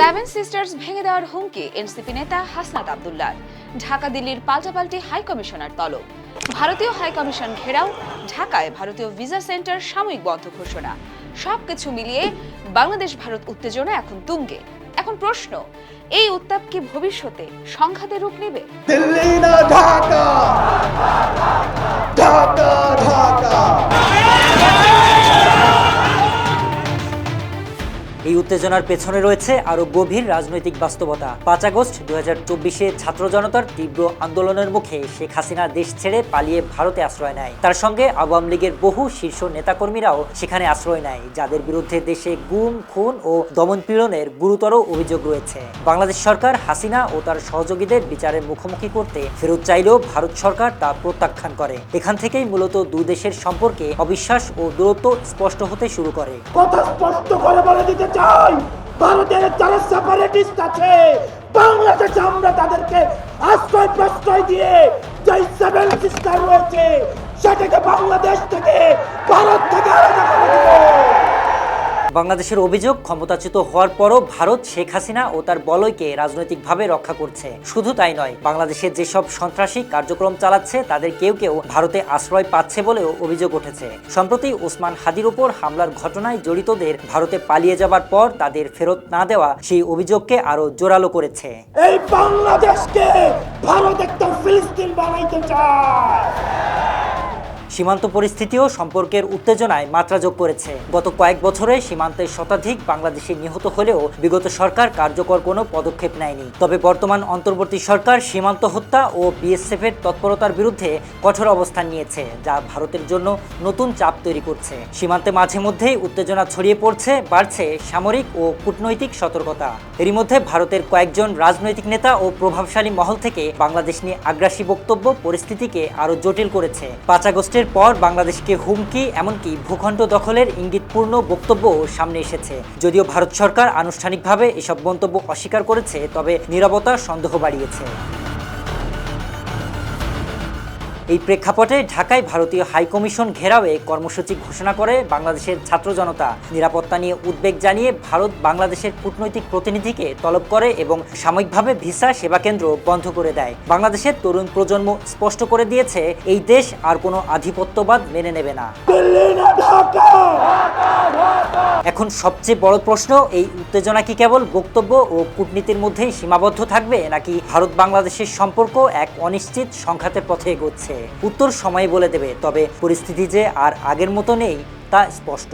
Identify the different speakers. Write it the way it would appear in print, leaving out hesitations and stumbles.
Speaker 1: Seven sisters ভেঙে দেওয়ার হুমকি এনসিপি নেতা হাসনাত আব্দুল্লাহর। ঢাকা দিল্লির পাল্টাপাল্টি হাই কমিশনার তলব। ভারতীয় হাই কমিশন ঘেরাও, ঢাকায় ভারতীয় ভিসা সেন্টার সাময়িক বন্ধ ঘোষণা। সবকিছু মিলিয়ে বাংলাদেশ ভারত উত্তেজনা এখন তুঙ্গে। এখন প্রশ্ন, এই উত্তাপ কি ভবিষ্যতে সংঘাতের রূপ নেবে?
Speaker 2: দিল্লি না ঢাকা, ঢাকা ঢাকা।
Speaker 3: এই উত্তেজনার পেছনে রয়েছে আরো গভীর রাজনৈতিক বাস্তবতা। 5 আগস্ট 2024-এ ছাত্র জনতার তীব্র আন্দোলনের মুখে শেখ হাসিনা দেশ ছেড়ে পালিয়ে ভারতে আশ্রয় নেয়। তার সঙ্গে আওয়ামী লীগের বহু শীর্ষ নেতাকর্মীরাও সেখানে আশ্রয় নেয়, যাদের বিরুদ্ধে দেশে গুম, খুন ও দমনপীড়নের গুরুতর অভিযোগ রয়েছে। বাংলাদেশ সরকার হাসিনা ও তার সহযোগীদের বিচারের মুখোমুখি করতে ফেরত চাইলেও ভারত সরকার তা প্রত্যাখ্যান করে। এখান থেকেই মূলত দুই দেশের সম্পর্কে অবিশ্বাস ও দূরত্ব স্পষ্ট হতে শুরু করে।
Speaker 2: কথা স্পষ্ট করে বলে দিতে চাই, ভারতের যারা সেপারেটিস্ট আছে, বাংলাদেশে আমরা তাদেরকে আশ্রয় প্রশ্রয় দিয়ে যে সেভেন সিস্টার রয়েছে সেটাকে বাংলাদেশ থেকে, ভারত থেকে আলাদা করে দেব।
Speaker 3: বাংলাদেশের অভিযোগ, ক্ষমতাচ্যুত হওয়ার পরও ভারত শেখ হাসিনা ও তার বলয়কে রাজনৈতিকভাবে রক্ষা করছে। শুধু তাই নয়, বাংলাদেশের যেসব সন্ত্রাসী কার্যক্রম চালাচ্ছে তাদের কেউ কেউ ভারতে আশ্রয় পাচ্ছে বলেও অভিযোগ উঠেছে। সম্প্রতি ওসমান হাদির উপর হামলার ঘটনায় জড়িতদের ভারতে পালিয়ে যাবার পর তাদের ফেরত না দেওয়া সেই অভিযোগকে আরো জোরালো করেছে।
Speaker 2: এই বাংলাদেশকে ভারত একটা ফিলিস্তিন বানাইতে চায়।
Speaker 3: সীমান্ত পরিস্থিতিও সম্পর্কের উত্তেজনায় মাত্রা যোগ করেছে। গত কয়েক বছরে সীমান্তে শতাধিক বাংলাদেশি নিহত হলেও বিগত সরকার কার্যকর কোনো পদক্ষেপ নেয়নি। তবে বর্তমান অন্তর্বর্তী সরকার সীমান্ত হত্যা ও বিএসএফের তৎপরতার বিরুদ্ধে কঠোর অবস্থান নিয়েছে, যা ভারতের জন্য নতুন চাপ তৈরি করছে। সীমান্তে মাঝে মধ্যেই উত্তেজনা ছড়িয়ে পড়ছে, বাড়ছে সামরিক ও কূটনৈতিক সতর্কতা। এরই মধ্যে ভারতের কয়েকজন রাজনৈতিক নেতা ও প্রভাবশালী মহল থেকে বাংলাদেশ নিয়ে আগ্রাসী বক্তব্য পরিস্থিতিকে আরো জটিল করেছে। 5 আগস্টের পর বাংলাদেশকে হুমকি, এমনকি ভূখণ্ড দখলের ইঙ্গিতপূর্ণ বক্তব্য সামনে এসেছে। যদিও ভারত সরকার আনুষ্ঠানিকভাবে এসব মন্তব্য অস্বীকার করেছে, তবে নীরবতা সন্দেহ বাড়িয়েছে। এই প্রেক্ষাপটে ঢাকায় ভারতীয় হাইকমিশন ঘেরাওয়ে কর্মসূচি ঘোষণা করে বাংলাদেশের ছাত্র জনতা। নিরাপত্তা নিয়ে উদ্বেগ জানিয়ে ভারত বাংলাদেশের কূটনৈতিক প্রতিনিধিকে তলব করে এবং সাময়িকভাবে ভিসা সেবা কেন্দ্র বন্ধ করে দেয়। বাংলাদেশের তরুণ প্রজন্ম স্পষ্ট করে দিয়েছে, এই দেশ আর কোনো আধিপত্যবাদ মেনে নেবে না। এখন সবচেয়ে বড় প্রশ্ন, এই উত্তেজনা কি কেবল বক্তব্য ও কূটনীতির মধ্যেই সীমাবদ্ধ থাকবে, নাকি ভারত বাংলাদেশের সম্পর্ক এক অনিশ্চিত সংঘাতের পথে এগোচ্ছে? উত্তর সময় বলে দেবে, তবে পরিস্থিতি যে আর আগের মতো নেই তা স্পষ্ট।